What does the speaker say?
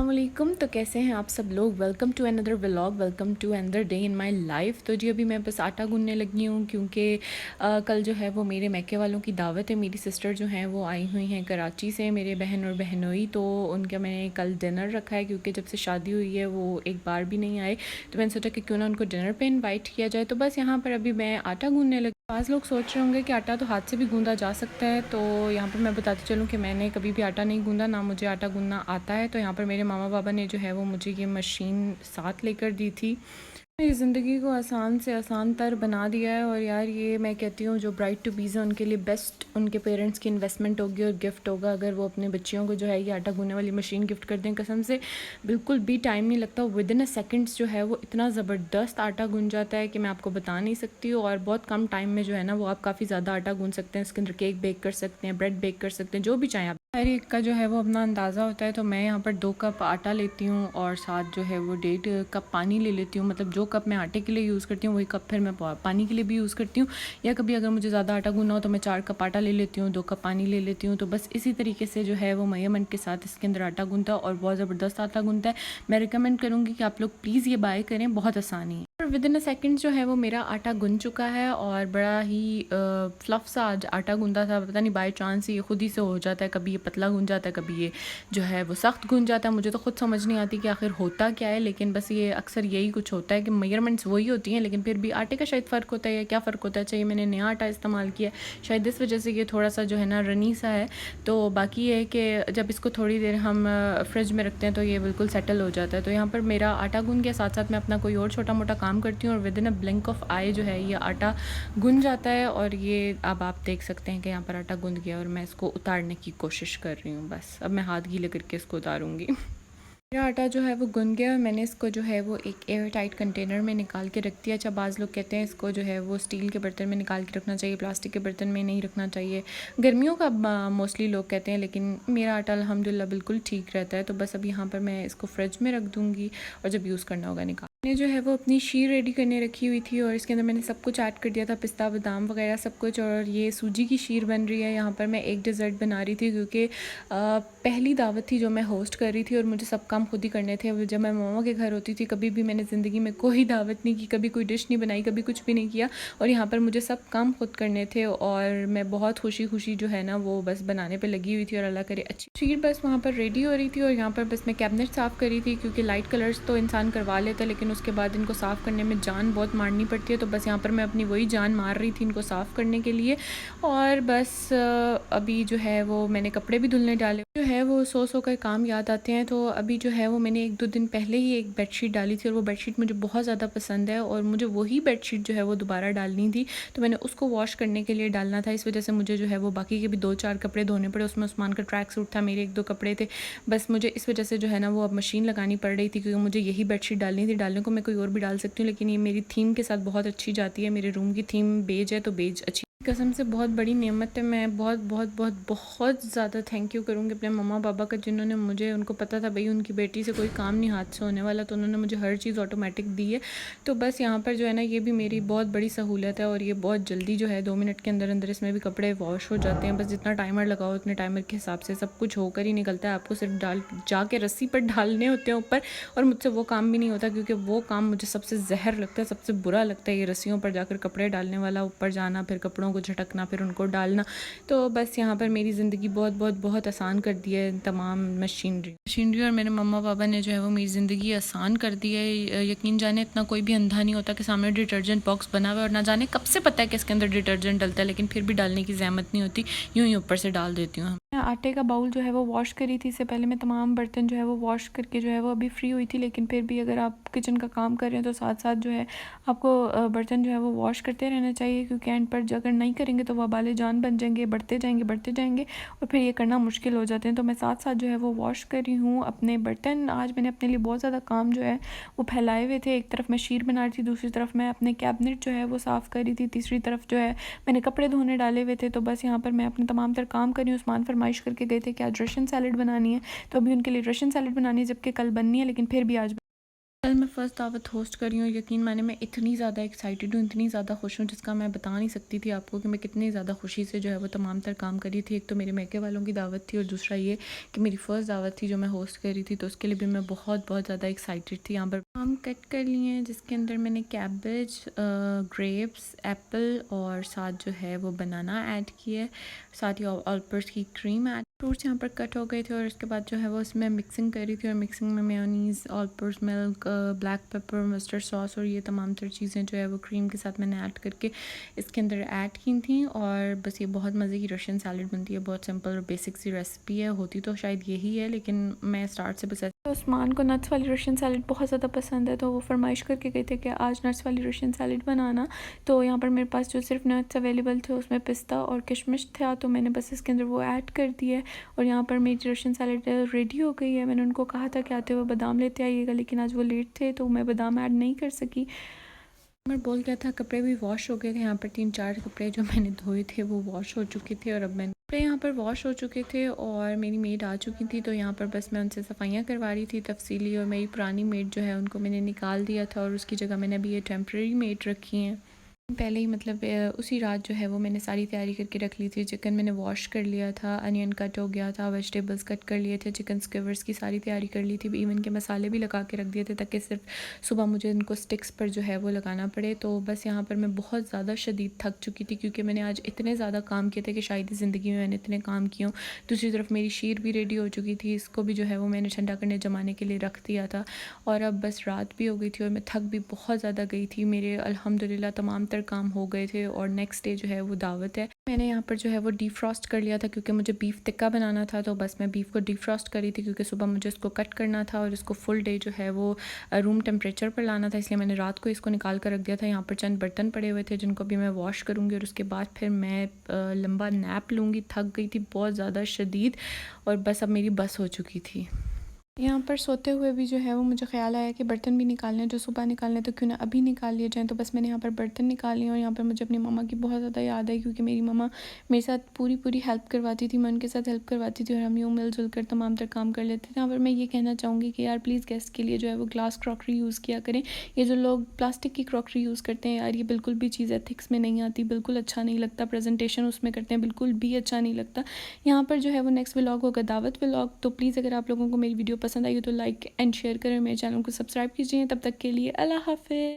अस्सलाम वालेकुम। तो कैसे हैं आप सब लोग। Welcome to another vlog, welcome to another day in my life. तो जी अभी मैं बस आटा गूंदने लगी हूँ क्योंकि कल जो है वो मेरे मैके वालों की दावत है। मेरी सिस्टर जो हैं वो आई हुई हैं कराची से, मेरे बहन और बहनोई। तो उनका मैंने कल डिनर रखा है क्योंकि जब से शादी हुई है वो एक बार भी नहीं आए, तो मैंने सोचा कि क्यों ना उनको डिनर पर इन्वाइट किया जाए। तो बस यहाँ पर अभी मैं आटा गूंदने लगी। आज लोग सोच रहे होंगे कि आटा तो हाथ से भी गूंदा जा सकता है, तो यहाँ पर मैं बताती चलूँ कि मैंने कभी भी आटा नहीं गूंदा, ना मुझे आटा गूंदना आता है। तो यहाँ पर मेरे मामा बाबा ने जो है वो मुझे ये मशीन साथ लेकर दी थी। मेरी ज़िंदगी को आसान से आसान तर बना दिया है। और यार ये मैं कहती हूँ जो ब्राइड टू बीज़ है उनके लिए बेस्ट उनके पेरेंट्स की इन्वेस्टमेंट होगी और गिफ्ट होगा अगर वो अपने बच्चियों को जो है ये आटा गूंदने वाली मशीन गिफ्ट कर दें। कसम से बिल्कुल भी टाइम नहीं लगता, विद इन अ सेकेंड्स जो है वो इतना ज़बरदस्त आटा गूंज जाता है कि मैं आपको बता नहीं सकती हूँ। और बहुत कम टाइम में जो है ना वो आप काफ़ी ज़्यादा आटा गूंज सकते हैं। इसके अंदर केक बेक कर सकते हैं, ब्रेड बेक कर सकते हैं, जो भी चाहें आप। हर एक का जो है वो अपना अंदाज़ा होता है। तो मैं यहाँ पर 2 कप आटा लेती हूँ और साथ जो है वो 1.5 कप पानी ले लेती हूँ। मतलब जो कप मैं आटे के लिए यूज़ करती हूँ वही कप फिर मैं पानी के लिए भी यूज़ करती हूँ। या कभी अगर मुझे ज़्यादा आटा गूंदना हो तो मैं 4 कप आटा ले लेती हूँ, 2 कप पानी ले लेती हूँ। तो बस इसी तरीके से जो है वो मेजरमेंट के साथ इसके अंदर आटा गूंदता है और बहुत ज़बरदस्त आटा गूंदता है। मैं रिकमेंड करूँगी कि आप लोग प्लीज़ ये बाय करें, बहुत आसानी है। और विद इन अ सेकेंड जो है वो मेरा आटा गुन चुका है और बड़ा ही फ्लफ सा आज आटा गूंदा था। पता नहीं बाय चांस ये खुद ही से हो जाता है, कभी ये पतला गूंज जाता है, कभी ये जो है वो सख्त गूंज जाता है। मुझे तो खुद समझ नहीं आती कि आखिर होता क्या है, लेकिन बस ये अक्सर यही कुछ होता है कि मेजरमेंट्स वही होती हैं लेकिन फिर भी आटे का शायद फ़र्क होता है या क्या फ़र्क होता है। चाहिए मैंने नया आटा इस्तेमाल किया, शायद इस वजह से ये थोड़ा सा जो है ना रनी सा है। तो बाकी ये है कि जब इसको थोड़ी देर हम फ्रिज में रखते हैं तो ये बिल्कुल सेटल हो जाता है। तो यहाँ पर मेरा आटा गूंद के साथ साथ मैं अपना कोई और छोटा मोटा काम करती हूँ और within a blink of eye जो है ये आटा गुंज जाता है। और ये अब आप देख सकते हैं कि यहाँ पर आटा गूंद गया और मैं इसको उतारने की कोशिश कर रही हूँ। बस अब मैं हाथ गीले करके इसको उतारूँगी। मेरा आटा जो है वो गुन गया और मैंने इसको जो है वो एक एयर टाइट कंटेनर में निकाल के रख दिया। अच्छा बाज़ लोग कहते हैं इसको जो है वो स्टील के बर्तन में निकाल के रखना चाहिए, प्लास्टिक के बर्तन में नहीं रखना चाहिए। गर्मियों का मोस्टली लोग कहते हैं, लेकिन मेरा आटा अल्हम्दुलिल्लाह बिल्कुल ठीक रहता है। तो बस अब यहाँ पर मैं इसको फ्रिज में रख दूँगी और जब यूज़ करना होगा निकाल। मैंने जो है वो अपनी शीर रेडी करने रखी हुई थी और इसके अंदर मैंने सब कुछ ऐड कर दिया था, पिस्ता बादाम वगैरह सब कुछ। और ये सूजी की शीर बन रही है। यहाँ पर मैं एक डिज़र्ट बना रही थी क्योंकि पहली दावत थी जो मैं होस्ट कर रही थी और मुझे सब काम खुद ही करने थे। जब मैं मामा के घर होती थी कभी भी मैंने ज़िंदगी में कोई दावत नहीं की, कभी कोई डिश नहीं बनाई, कभी कुछ भी नहीं किया। और यहाँ पर मुझे सब काम खुद करने थे और मैं बहुत खुशी खुशी जो है ना वो बस बनाने पे लगी हुई थी। और अल्लाह करे अच्छी शीर बस वहाँ पर रेडी हो रही थी। और यहाँ पर बस मैं कैबिनेट साफ़ कर रही थी क्योंकि लाइट कलर्स तो इंसान करवा लेता है लेकिन उसके बाद इनको साफ़ करने में जान बहुत मारनी पड़ती है। तो बस यहाँ पर मैं अपनी वही जान मार रही थी इनको साफ़ करने के लिए। और बस अभी जो है वो मैंने कपड़े भी धुलने डाले, जो है वो सौ का काम याद आते हैं। तो अभी जो है वो मैंने 1-2 दिन पहले ही एक बेडशीट डाली थी और वो बेडशीट मुझे बहुत ज़्यादा पसंद है और मुझे वही बेडशीट जो है वो दोबारा डालनी थी। तो मैंने उसको वॉश करने के लिए डालना था, इस वजह से मुझे जो है वो बाकी के भी 2-4 कपड़े धोने पड़े। उसमें उस्मान का ट्रैक सूट था, मेरे 1-2 कपड़े थे। बस मुझे इस वजह से जो है ना वो अब मशीन लगानी पड़ रही थी क्योंकि मुझे यही बेडशीट डालनी थी। डालने को मैं कोई और भी डाल सकती हूँ लेकिन ये मेरी थीम के साथ बहुत अच्छी जाती है। मेरे रूम की थीम बेज है तो बेज अच्छी कसम से बहुत बड़ी नेमत है। मैं बहुत बहुत बहुत बहुत ज़्यादा थैंक यू करूँगी अपने मम्मा पापा का, जिन्होंने मुझे, उनको पता था भाई उनकी बेटी से कोई काम नहीं हाथ से होने वाला, तो उन्होंने मुझे हर चीज़ ऑटोमेटिक दी है। तो बस यहाँ पर जो है ना ये भी मेरी बहुत बड़ी सहूलियत है और ये बहुत जल्दी जो है 2 मिनट के अंदर अंदर इसमें भी कपड़े वॉश हो जाते हैं। बस जितना टाइमर लगाओ उतने टाइमर के हिसाब से सब कुछ होकर ही निकलता है। आपको सिर्फ जाके रस्सी पर डालने होते हैं ऊपर। और मुझसे वो काम भी नहीं होता क्योंकि वो काम मुझे सबसे जहर लगता है, सबसे बुरा लगता है, ये रस्सियों पर जाकर कपड़े डालने वाला, ऊपर जाना, फिर कपड़ों को झटकना, फिर उनको डालना। तो बस यहाँ पर मेरी ज़िंदगी बहुत बहुत बहुत आसान कर दी है तमाम मशीनरी और मेरे मम्मा पापा ने जो है वो मेरी ज़िंदगी आसान कर दी है। यकीन जाने इतना कोई भी अंधा नहीं होता कि सामने डिटर्जेंट बॉक्स बना हुआ है और ना जाने कब से पता है कि इसके अंदर डिटर्जेंट डलता है, लेकिन फिर भी डालने की ज़हमत नहीं होती, यूँ ही ऊपर से डाल देती हूँ। मैं आटे का बाउल जो है वो वॉश करी थी, इससे पहले मैं तमाम बर्तन जो है वो वॉश करके जो है वो अभी फ्री हुई थी। लेकिन फिर भी अगर आप किचन का काम कर रहे हैं तो साथ साथ जो है आपको बर्तन जो है वो वॉश करते रहना चाहिए क्योंकि एंड पर अगर नहीं करेंगे तो वबाले जान बन जाएंगे, बढ़ते जाएंगे और फिर ये करना मुश्किल हो जाते हैं। तो मैं साथ साथ जो है वो वॉश कर रही हूँ अपने बर्तन। आज मैंने अपने लिए बहुत ज़्यादा काम जो है वो फैलाए हुए थे। एक तरफ मैं शीर बना रही थी, दूसरी तरफ मैं अपने कैबिनेट जो है वो साफ़ कर रही थी, तीसरी तरफ जो है मैंने कपड़े धोने डाले हुए थे। तो बस यहाँ पर मैं अपने तमाम तर काम कर रही हूँ। उस्मान फरमाइश करके गए थे कि आज रशियन सैलड बनानी है, तो अभी उनके लिए रशियन सैलड बनानी है, जबकि कल बननी है लेकिन फिर भी आज कल मैं फ़र्स्ट दावत होस्ट कर रही हूँ। यकीन माने मैं इतनी ज़्यादा एक्साइटेड हूँ, इतनी ज़्यादा खुश हूँ जिसका मैं बता नहीं सकती थी आपको कि मैं कितनी ज़्यादा खुशी से जो है वो तमाम तर काम करी थी। एक तो मेरे मैके वालों की दावत थी और दूसरा ये कि मेरी फ़र्स्ट दावत थी जो मैं होस्ट कर रही थी, तो उसके लिए भी मैं बहुत बहुत ज़्यादा एक्साइटेड थी। यहाँ पर आम कट कर लिए हैं जिसके अंदर मैंने कैबेज, ग्रेप्स, एप्पल और साथ जो है वो बनाना ऐड किया है, साथ ही ऑल पर्स की क्रीम ऐड। फ्रूट्स यहाँ पर कट हो गए थे और उसके बाद जो है वो उसमें मिक्सिंग करी थी और मिक्सिंग में mayonnaise, all purse milk, black pepper, mustard sauce और ये तमाम तर चीज़ें जो है वो क्रीम के साथ मैंने ऐड करके इसके अंदर ऐड की थी। और बस ये बहुत मज़े की रशियन सैलड बनती है, बहुत सिंपल और बेसिक सी रेसिपी है, होती तो शायद यही है लेकिन मैं स्टार्ट से बस उस्मान को नट्स वाली रशियन सैलड बहुत ज़्यादा पसंद है, तो वो फरमाइश करके गए थे कि आज नट्स वाली रशियन सैलड बनाना। तो यहाँ पर मेरे पास जो सिर्फ नट्स अवेलेबल थे उसमें पिस्ता और किशमिश था, तो मैंने बस इसके अंदर वो ऐड कर दिया है और यहाँ पर मेरी रशियन सैलड रेडी हो गई है। मैंने उनको कहा था कि आते हुए बादाम लेते आइएगा, लेकिन आज वो लेट थे तो मैं बादाम ऐड नहीं कर सकी। मैं बोल गया था कपड़े भी वॉश हो गए थे। यहाँ पर 3-4 कपड़े जो मैंने धोए थे वो वॉश हो चुके थे और अब मैंने कपड़े यहाँ पर वॉश हो चुके थे और मेरी मेड आ चुकी थी, तो यहाँ पर बस मैं उनसे सफाइयाँ करवा रही थी तफसीली। और मेरी पुरानी मेड जो है उनको मैंने निकाल दिया था और उसकी जगह मैंने अभी ये टेम्प्रेरी मेड रखी हैं। पहले ही मतलब उसी रात जो है वो मैंने सारी तैयारी करके रख ली थी। चिकन मैंने वॉश कर लिया था, अनियन कट हो गया था, वेजिटेबल्स कट कर लिए थे, चिकन स्क्यूवर्स की सारी तैयारी कर ली थी, इवन के मसाले भी लगा के रख दिए थे ताकि सिर्फ सुबह मुझे इनको स्टिक्स पर जो है वो लगाना पड़े। तो बस यहाँ पर मैं बहुत ज़्यादा शदीद थक चुकी थी क्योंकि मैंने आज इतने ज़्यादा काम किए थे कि शायद ही ज़िंदगी में मैंने इतने काम किए हों। दूसरी तरफ मेरी शीर भी रेडी हो चुकी थी, इसको भी जो है वो मैंने ठंडा करने जमाने के लिए रख दिया था और अब बस रात भी हो गई थी और मैं थक भी बहुत ज़्यादा गई थी। मेरे अल्हम्दुलिल्लाह तमाम तर काम हो गए थे और नेक्स्ट डे जो है वो दावत है। मैंने यहाँ पर जो है वो डीफ्रॉस्ट कर लिया था क्योंकि मुझे बीफ टिक्का बनाना था, तो बस मैं बीफ को डीफ्रॉस्ट करी थी क्योंकि सुबह मुझे इसको कट करना था और इसको फुल डे जो है वो रूम टेम्परेचर पर लाना था, इसलिए मैंने रात को इसको निकाल कर रख दिया था। यहाँ पर चंद बर्तन पड़े हुए थे जिनको भी मैं वॉश करूँगी और उसके बाद फिर मैं लंबा नैप लूँगी। थक गई थी बहुत ज़्यादा शदीद और बस अब मेरी बस हो चुकी थी। यहाँ पर सोते हुए भी जो है वो मुझे ख्याल आया कि बर्तन भी निकालने जो सुबह निकालने तो क्यों ना अभी निकाल लिए जाएँ। तो बस मैंने यहाँ पर बर्तन निकाल लिए और यहाँ पर मुझे अपनी मम्मा की बहुत ज़्यादा याद आई क्योंकि मेरी मम्मा मेरे साथ पूरी हेल्प करवाती थी, मैं उनके साथ हेल्प करवाती थी और हम यूँ मिलजुल कर तमाम तर काम कर लेते थे। यहाँ पर मैं ये कहना चाहूँगी कि यार प्लीज़ गेस्ट के लिए जो है वो ग्लास क्रॉकरी यूज़ किया करें। ये जो लोग प्लास्टिक की क्रॉकरी यूज़ करते हैं यार, ये बिल्कुल भी चीज़ एथिक्स में नहीं आती, बिल्कुल अच्छा नहीं लगता, प्रेजेंटेशन उसमें करते हैं बिल्कुल भी अच्छा नहीं लगता। यहाँ पर जो है वो नेक्स्ट व्लॉग होगा दावत व्लॉग, तो प्लीज़ अगर आप लोगों को मेरी वीडियो पसंद आई हो तो लाइक एंड शेयर करें, मेरे चैनल को सब्सक्राइब कीजिए। तब तक के लिए अल्लाह हाफ़िज़।